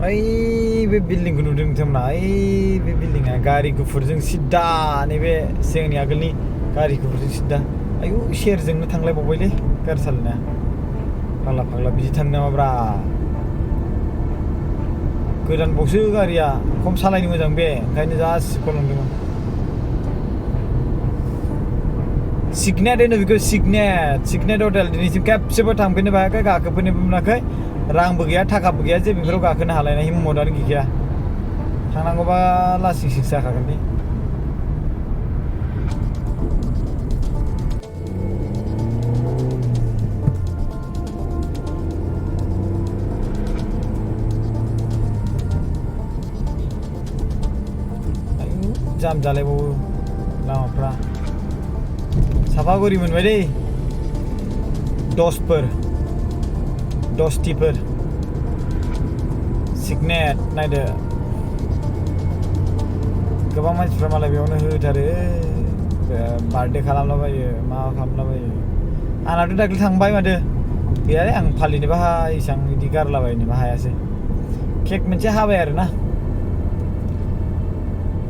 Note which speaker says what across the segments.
Speaker 1: ओइ बे बिल्डिंखौ नुदों नोंथांमोना ओइ बे बिल्डिंआ गारि गुफुरजों सिद्दा नैबे जोंनि आगोलनि गारि गुफुरजों सिद्दा आयु सेरजोंनो थांलायबावबायलै गारि सालायनाया फाग्ला फाग्ला बिदि थांनो नामाब्रा गोदान बावसो गारिया खम सालायनो मोजां बे ओंखायनो जा सिबख'लांदोंमोन सिगनेट होनो बेखौ सिगनेट हटेल दिनैसिम खेबसेबो थांफेरनो हायाखै गाखोफेरनोबो मोनाखै रांबो गैया थाखाबो गैया जे बेफोराव गाखोनो हालायनाय हिम्मतआनो गैखाया थांनांगौबा लासिंसिंसो जाखागोनलै जाम जालायबावो लामाफ्रा साफागुरि मोनबाय दै दसथिफोर सिगनेट नायदो गोबां मानसिफ्रा मालाय बेयावनो होथारो बार्थडे खालामलाबायो माबा खालामलाबायो आंनाथ' दाख्लै थांबाय माथो गैयालै आं फालिनोबो इसां बिदि गारलाबायनोबो हायासै केक मोनसे हाबाय आरोना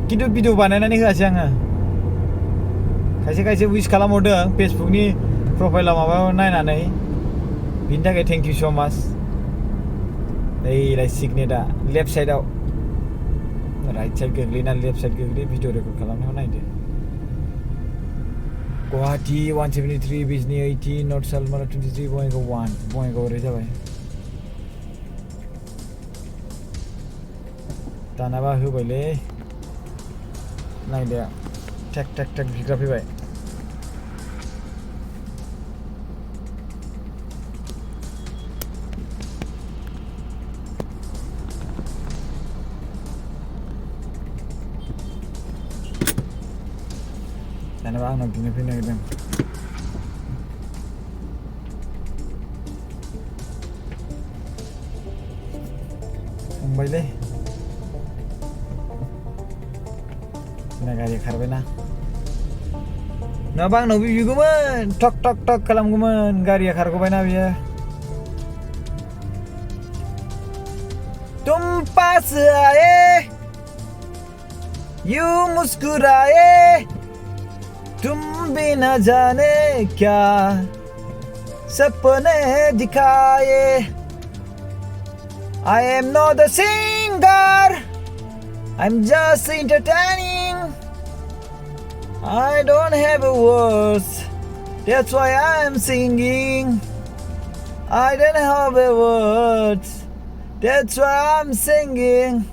Speaker 1: खिन्थु भिडिअ बानायनानै होआसै आङो खायसे उइस खालामहरदों फेसबुकनि प्रफाइलाव माबायाव नायनानै बिनि थाखाय थेंक इउ स' माच ओइलाय सिगनेटआ लेफ्ट साइडआव राइट साइड गोग्लैना लेफ्ट साइड गोग्लैयो भिडिअ रेकर्ड खालामनायाव नायदो गुवाहाटि 173 बिजनि 80 नर्थ सालमारा 23 बङाइगाव 1 बङाइगाव ओरै जाबाय दानाबा होबायलै नायदो टेक बिग्रा फैबाय दानाबा आंनाव बिनो फैनो नागिरदों फंबायलै गारि खारबायना नङाबा आंनावबो बिगौमोन टक खालामगौमोन गारिया खारग'बायना बियो तुम पास आए यूं मुस्कुराए तुम भी न जाने क्या सपने दिखाए I am not a singer I'm just entertaining I don't have a words That's why I'm singing I don't have a words That's why I'm singing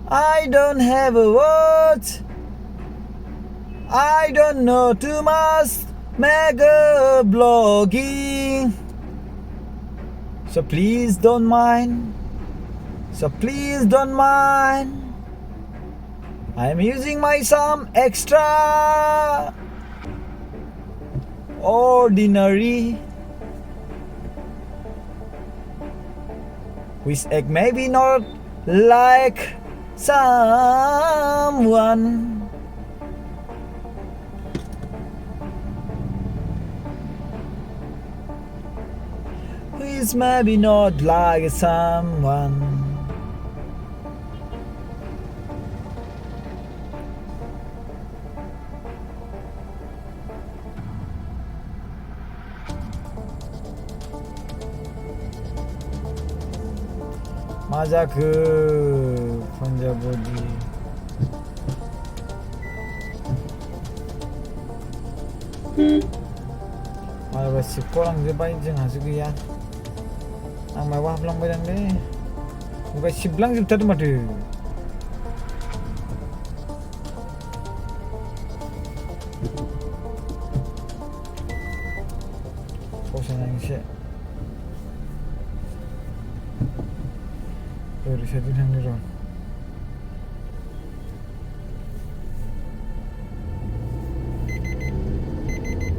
Speaker 1: I don't have a words I don't know too much mega blogging So please don't mind I am using my some extra ordinary which egg maybe not like someone which maybe not like someone मा जाखो पान्जाबि मालाबा सिबख'लांजोब्बाय जोंहासो गैया आं माबा हाबलांबाय दांलै ओमफ्राय सिबलांजोबथारदों माथो फसायनाय एसे ओरै साइडजों थांनो र'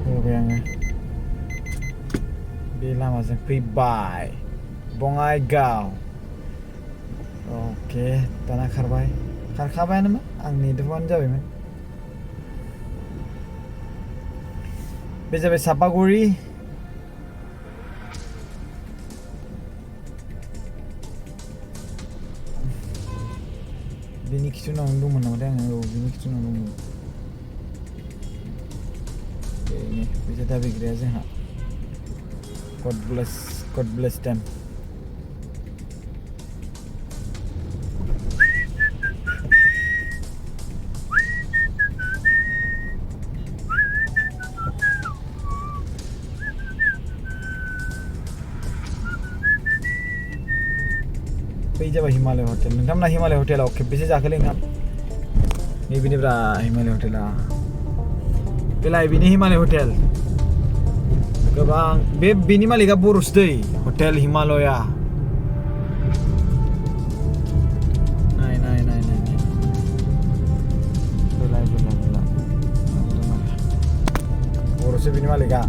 Speaker 1: होबाय आङो बे लामाजों फैबाय बङाइगाव अके दाना खारखाबायानोमोन आं नेदोंबानो जाबायमोन बे जाबाय सापागुरि बिनि खिथुनाव दंमोन नामाथाय आङो बिनि खिथुनाव दंमोन बेनो फैसा दाबिग्राया जोंहा God bless them बै जाबाय हिमालय हटेल नोंथांमोना हिमालय हटेलाव खेबबेसे जाखोलै ओंखाम नैबेनिब्रा हिमालय हटेला बेलाय बेनि हिमालय हटेल गोबां बेनि मालिकआ बर'सो दै हटेल हिमालया नाय बेलाय बर'सो बेनि मालिकआ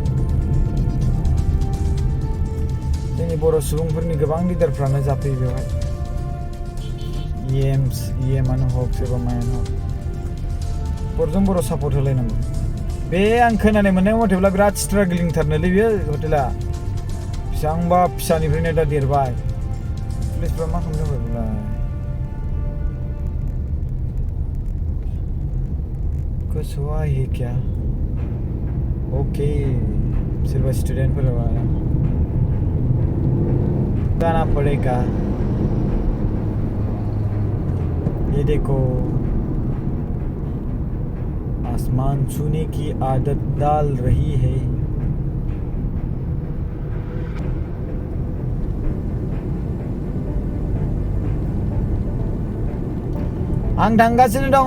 Speaker 1: जोंनि बर' सुबुंफोरनि गोबां लिडारफ्रानो जाफैयो बेवहाय EMआनो हक सोरबा मायानो हक बर'जों बर' सापर्ट होलायनांगौ बे आं खोनानाय मोननाय मथेब्ला बिराद स्ट्रागलिंथारनोलै बे हटेला बेसेबांबा फिसानिफ्रायनो दा देरबाय पुलिसफ्रा मा खालामदों बेलाय कुछ हुआ है क्या ओके सोरबा स्टुडेन्टफोरा जाना पड़ेगा ये देखो आसमान छूने की आदत डाल रही है आं थांगासिनो दङ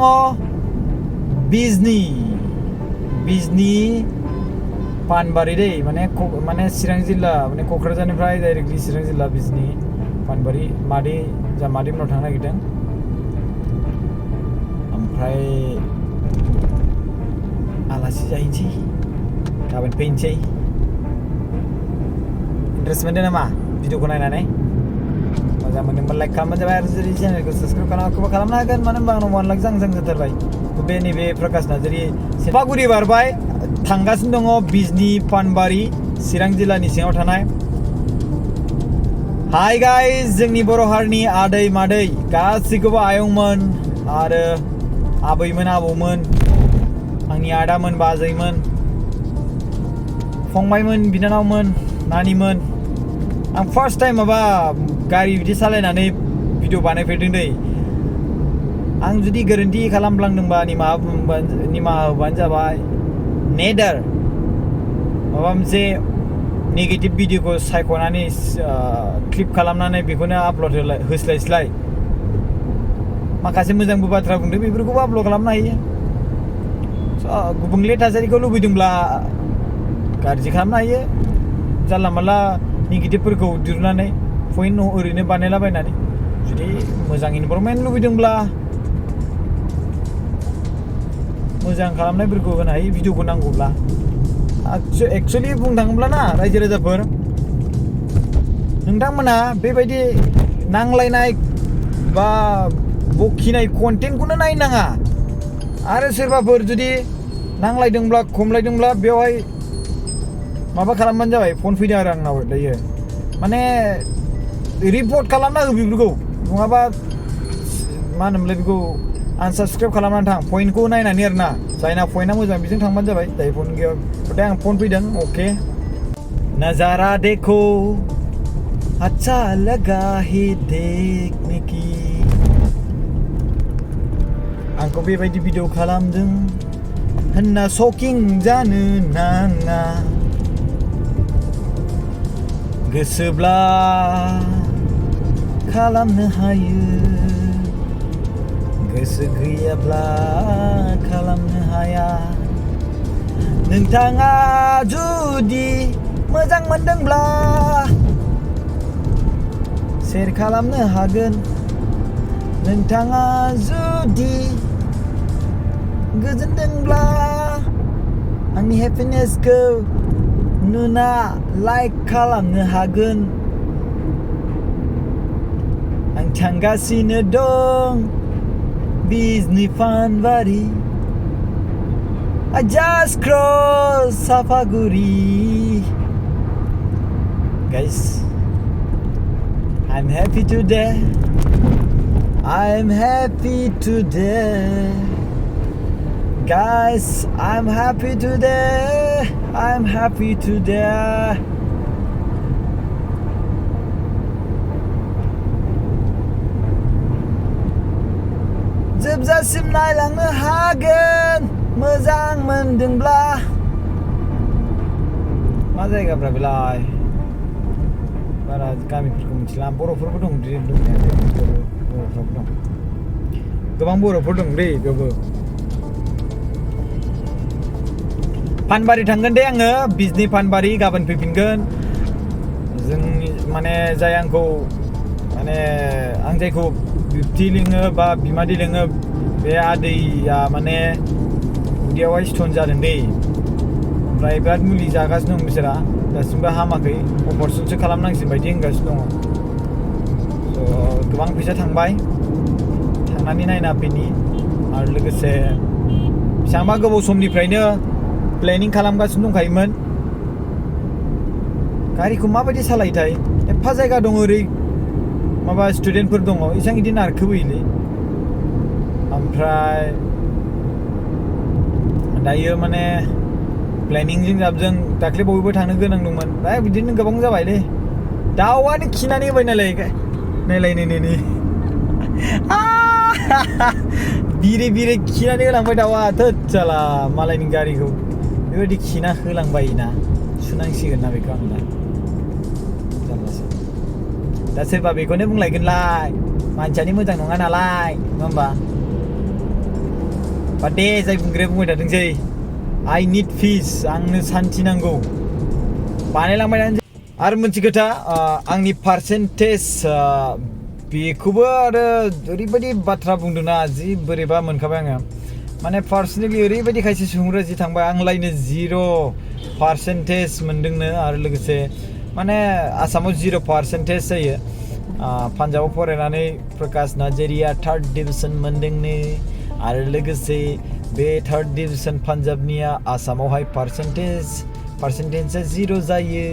Speaker 1: बिजनी पानबारि दै माने चिरां जिल्ला माने क'क्राझारनिफ्राय डाइरेक्टलि चिरां जिल्ला बिजनी पानबारि मादैमोनाव थांनो नागिरदों ओमफ्राय आलासि जाहैनोसै गाबोन फैनोसै इन्टारेस्ट मोनदों नामा भिडिअखौ नायनानै मोजां मोनदोंबा लाइक खालामबानो जाबाय आरो जुदि चेनेलखौ साबस्क्राइब खालामनो हागोन मानो होनबा आंनाव 1 लाख जांजां जाथारबाय बे नैबे प्रकाश नार्जारी सेपागुरि बारबाय थांगासिनो दङ बिजनी पानबारि चिरां जिल्लानि सिङाव थानाय हाय गाइस जोंनि बर' हारिनि आदै मादै गासैखौबो आयंमोन आरो आबैमोन आबौमोन आंनि आदामोन बाजैमोन फंबायमोन बिनानावमोन नानिमोन आं फार्स्ट टाइम माबा गारि बिदि सालायनानै भिडिअ बानायफेरदों दै आं जुदि गोरोन्थि खालामफ्लांदोंबा निमाहा होबानो जाबाय नेदार माबा मोनसे नेगेटिभ भिडिअखौ सायख'नानै क्लिप खालामनानै बेखौनो आपल'ड होस्लायस्लाय माखासे मोजांबो बाथ्रा बुंदों बेफोरखौबो आपल'ड खालामनो हायो गुबुंले थासारिखौ लुबैदोंब्ला गाज्रि खालामनो हायो जानला मानला नेगेटिभफोरखौ दिरुननानै पइन्ट ओरैनो बानायलाबायनानै जुदि मोजां इनभारमेन्ट लुबैदोंब्ला मोजां खालामनायफोरखौ होनो हायो भिडिअखौ नांगौब्ला एक्सुवेलि बुंनो थाङोब्ला ना रायजो राजाफोर नोंथांमोना बेबायदि नांलायनाय बा बखिनाय कन्टेन्टखौनो नायनो नाङा आरो सोरबाफोर जुदि नांलायदोंब्ला खमलायदोंब्ला बेवहाय माबा खालामबानो जाबाय फन फैदों आरो आंनाव दायो माने रिपर्ट खालामना हो बेफोरखौ नङाबा मा होनोमोनलाय बेखौ आनसाबस्क्राइब खालामनानै थां पइन्टखौ नायनानै आरो ना जायना पइन्टआ मोजां बेजों थांबानो जाबाय जाय पइन्ट गैया दा आं फन फैदों अके नजारा देखो अच्छा लगा है देखने की आंखौ बेबायदि भिडिअ खालामदों होनना शकिं जानो नाङा गोसोब्ला खालामनो हायो गोसो गैयाब्ला खालामनो हाया नोंथाङा जुदि मोजां मोनदोंब्ला शेयार खालामनो हागोन नोंथाङा जुदि गोजोनदोंब्ला आंनि हेपिनेसखौ नुना लाइक खालामनो हागोन आं थांगासिनो दं बिजनी पानबारि I just crossed Sapaguri guys I'm happy today I'm happy today. Guys, I'm happy today. I'm happy today. जोबजासिम नायलांनो हागोन मोजां मोनदोंब्ला मा जायगाफ्रा बेलाय बारा गामिफोरखौ मिथिला बर'फोरबो दं बर'फ्राबो दं गोबां बर'फोर दं दै बेयावबो पानबारि थांगोन दे आङो बिजनि पानबारि गाबोन फैफिनगोन जोंनि माने जाय आंखौ माने आं जायखौ बिबथि लिङो बा बिमादै लिङो बे आदैया माने उदैयावहाय स्टन जादों दै ओमफ्राय बिराद मुलि जागासिनो दं बिसोरा दासिमबो हामाखै अपारेसनसो खालामनांसिगोन बायदि होनगासिनो दङ गोबां फैसा थांबाय थांनानै नायना फैनि आरो लोगोसे बेसेबांबा गोबाव समनिफ्रायनो प्लेनिं खालामगासिनो दंखायोमोन गारिखौ माबायदि सालायोथाय एफा जायगा दङ ओरै माबा स्टुडेन्टफोर दङ इसां इदि नारखोबोयोलै ओमफ्राय दायो माने प्लेनिंजों जाबजों दाख्लै बयबो थांनो गोनां दंमोन दा बिदिनो गोबां जाबायलै दाउआनो खिनानै होबाय नालाय नै बिरे बिरे खिनानै होलांबाय दाउआ थोद साला मालायनि गारिखौ बेबायदि खिना होलांबायना सुनांसिगोन ना बेखौ आं दा जारलासो दा सोरबा बेखौनो बुंलायगोनलाय मानसियानो मोजां नङा नालाय नङा होमबा बा दे जाय बुंग्राया बुंबाय थाथोंसै I need peace आंनो सान्थि नांगौ बानायलांबाय आरो मोनसे खोथा आंनि पार्सेन्टेज बेखौबो आरो ओरैबायदि बाथ्रा बुंदोंना जि बोरैबा मोनखाबाय आङो माने पार्सनेलि ओरैबायदि खायसे सुबुंफोरा जि थांबाय आंलायनो 0% मोनदोंनो आरो लोगोसे माने आसामाव 0% जायो पान्जाबाव फरायनानै प्रकाश नार्जारिया 3rd डिभिजन मोनदोंनो आरो लोगोसे बे 3rd डिभिजन पान्जाबनिया आसामावहाय पार्सेन्टेजआ 0 जायो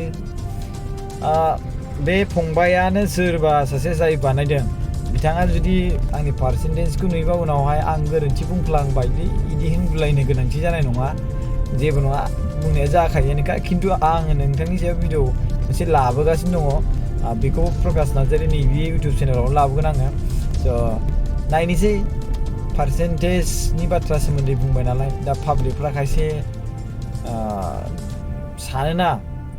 Speaker 1: बे फंबायानो सोरबा सासे जाय बानायदों बिथाङा जुदि आंनि पार्सेन्टेजखौ नुयोबा उनावहाय आं गोरोन्थि बुंफ्लांबाय बिदि होनलायनो गोनांथि जानाय नङा जेबो नङा बुंनाया जाखायोनोखा खिन्थु आङो नोंथांनि सायाव भिडिअ मोनसे लाबोगासिनो दङ बेखौ प्रकाश नार्जारिनि बे इउटुब चेनेलावनो लाबोगोन आङो स' नायनोसै पार्सेन्टेजनि बाथ्रा सोमोन्दै बुंबाय नालाय दा पाब्लिकफ्रा खायसे सानोना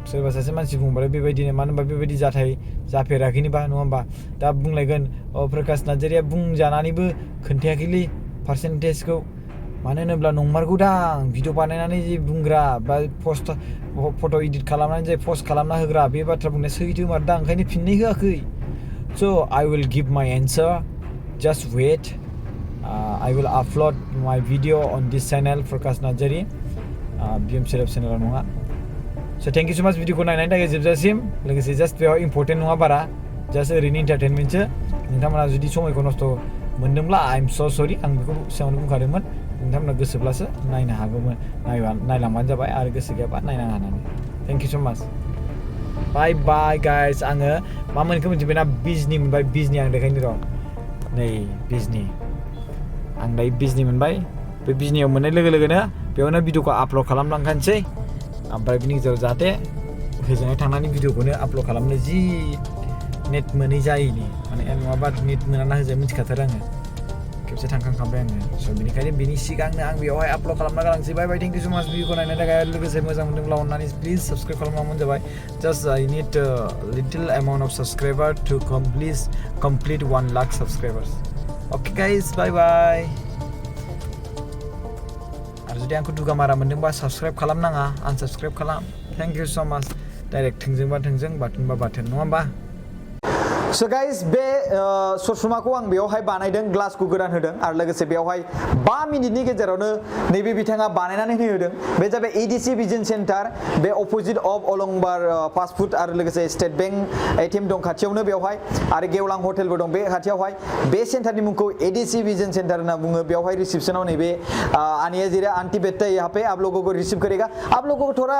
Speaker 1: सोरबा सासे मानसि बुंबाय बेबायदिनो मानो होनबा बेबायदि जाथाय जाफेराखैनोबा नङा होमबा दा बुंलायगोन प्रकाश नार्जारिया बुंजानानैबो खोन्थायाखैलै पार्सेन्टेजखौ मानो होनोब्ला नंमारगौदां भिडिअ बानायनानै जे बुंग्रा बा फट' इडिट खालामनानै जे पस्ट खालामना होग्रा बे बाथ्रा बुंनाया सैथो मारदां ओंखायनो फिननाय होआखै स' I will give my answer just wait I will upload my video on this channel Prakash Narzary BM Serap channel नङा so thank you so much भिडिअखौ नायनायनि थाखाय जोबजासिम लोगोसे जास्ट बेयाव इम्पर्टेन्ट नङा बारा जास्ट ओरैनो इन्टारटेनमेन्टसो नोंथांमोना जुदि समायखौ नस्थ' मोनदोंब्ला I am so sorry आं बेखौ सिगाङावनो बुंखादोंमोन नोंथांमोना गोसोब्लासो नायनो हागौमोन नायलांबानो जाबाय आरो गोसो गैयाबा नायनाङा होननानै थेंक इउ स' माच बाय बाय गाइस आङो मा मोनखो मिथिबायना बिजनि मोनबाय बिजनि आं देखायनो र' नै बिजनि आं दायो बिजनि मोनबाय बे बिजनियाव मोननाय लोगो लोगोनो बेयावनो भिडिअखौ आपल'ड खालामलांखानोसै ओमफ्राय बिनि गेजेराव जाहाथे होजोंहाय थांनानै भिडिअखौनो आपल'ड खालामनो जि नेट मोनै जायैनि माने नङाबा नेट मोना होजों मिथिखाथारो आङो खेबसे थांखांखाबाय आङो स' बेनिखायनो बिनि सिगांनो आं बेयावहाय आपल'ड खालामना गालांसै बाय बाय थेंक इउ स' माच भिडिअखौ नायनो थाखाय लोगोसे मोजां मोनदोंब्ला अननानै प्लिज साबस्क्राइब खालामनांगौ जाबाय just I need little amount of subscriber to complete 1 lakh subscribers okay guys bye bye आरो जुदि आंखौ दुगामारा मोनदोंबा साबस्क्राइब खालामनाङा आनसाबस्क्राइब खालाम थेंक इउ स' माच डाइरेक्ट थोंजोंबा थोंजों बाथोनबा बाथोन नङा होमबा So guys बे ससमाखौ आं बेयावहाय बानायदों ग्लासखौ गोदान होदों आरो लोगोसे बेयावहाय 5 मिनिटनि गेजेरावनो नैबे बिथाङा बानायनानै होदों बे जाबाय एडिसि भिजन सेन्टार बे अपोजिट अफ अलंबार फास्ट फुड आरो लोगोसे स्टेट बैंक एटिएम दं खाथियावनो बेयावहाय आरो गेवलां हटेलबो दं बे खाथियावहाय बे सेन्टारनि मुंखौ एडिसि भिजन सेन्टार होनना बुङो बेयावहाय रिसेप्शनाव नैबे आनिया जिरा आंटी बैठता है यहाँ पे आप लोगों को रिसीव करेगा आप लोगों को थोड़ा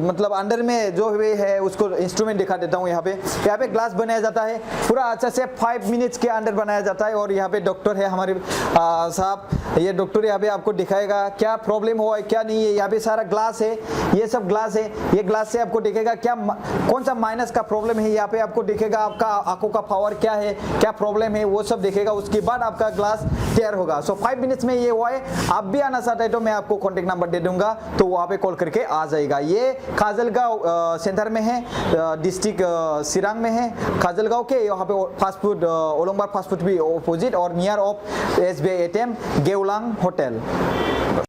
Speaker 1: मतलब अंदर में जो है उसको इंस्ट्रूमेंट दिखा देता हूँ यहाँ पे ग्लास बनाया जाता है, पूरा अच्छा से 5 मिनट्स के अंदर बनाया जाता है। और यहाँ पे डॉक्टर है हमारे साहब, ये डॉक्टर यहाँ पे आपको दिखाएगा क्या प्रॉब्लम हुआ है क्या नहीं है। यहाँ पे सारा ग्लास है, ये सब ग्लास है, ये ग्लास से आपको दिखेगा क्या कौन सा माइनस का प्रॉब्लम है। यहाँ पे आपको दिखेगा आपका आंखों का पावर क्या है, क्या प्रॉब्लम है, वो सब दिखेगा। उसके बाद आपका ग्लास क्लियर होगा। सो 5 मिनट्स में ये हुआ है। आप भी आना चाहते हैं तो मैं आपको कॉन्टेक्ट नंबर दे दूंगा, तो वहाँ पे कॉल करके आ जाएगा। ये खाजलगांव सेंटर में है, डिस्ट्रिक्ट सिरांग में है। खाजलगांव के यहाँ पे फास्ट फूड ओलंबार फास्ट फूड भी अपोजिट और नियर ऑफ SBI ATM गेवलांग होटल।